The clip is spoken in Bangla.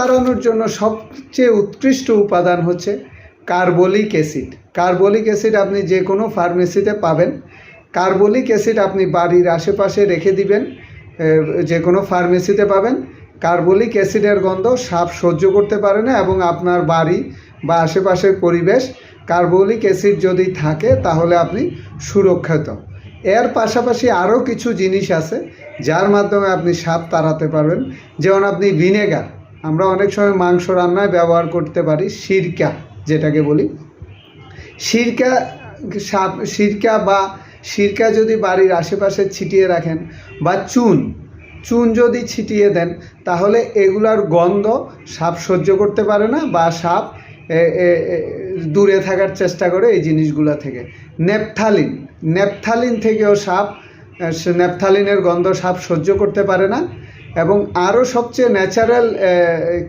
তাড়ানোর জন্য সবচেয়ে উৎকৃষ্ট উপাদান হচ্ছে কার্বলিক অ্যাসিড। কার্বলিক অ্যাসিড আপনি যে কোনো ফার্মেসিতে পাবেন। কার্বলিক অ্যাসিড আপনি বাড়ির আশেপাশে রেখে দিবেন, যে কোনো ফার্মেসিতে পাবেন। কার্বলিক অ্যাসিডের গন্ধ সাপ সহ্য করতে পারে না, এবং আপনার বাড়ি বা আশেপাশের পরিবেশ কার্বলিক অ্যাসিড যদি থাকে তাহলে আপনি সুরক্ষিত। এর পাশাপাশি আরও কিছু জিনিস আছে যার মাধ্যমে আপনি সাপ তাড়াতে পারবেন। যেমন আপনি ভিনেগার, আমরা অনেক সময় মাংস রান্নায় ব্যবহার করতে পারি সিরকা, যেটাকে বলি সিরকা। সিরকা যদি বাড়ির আশেপাশে ছিটিয়ে রাখেন, বা চুন যদি ছিটিয়ে দেন, তাহলে এগুলার গন্ধ সাপ সহ্য করতে পারে না, বা সাপ দূরে থাকার চেষ্টা করে এই জিনিসগুলো থেকে। নেপথালিন থেকেও নেপথালিনের গন্ধ সাপ সহ্য করতে পারে না। এবং আরও সবচেয়ে ন্যাচারাল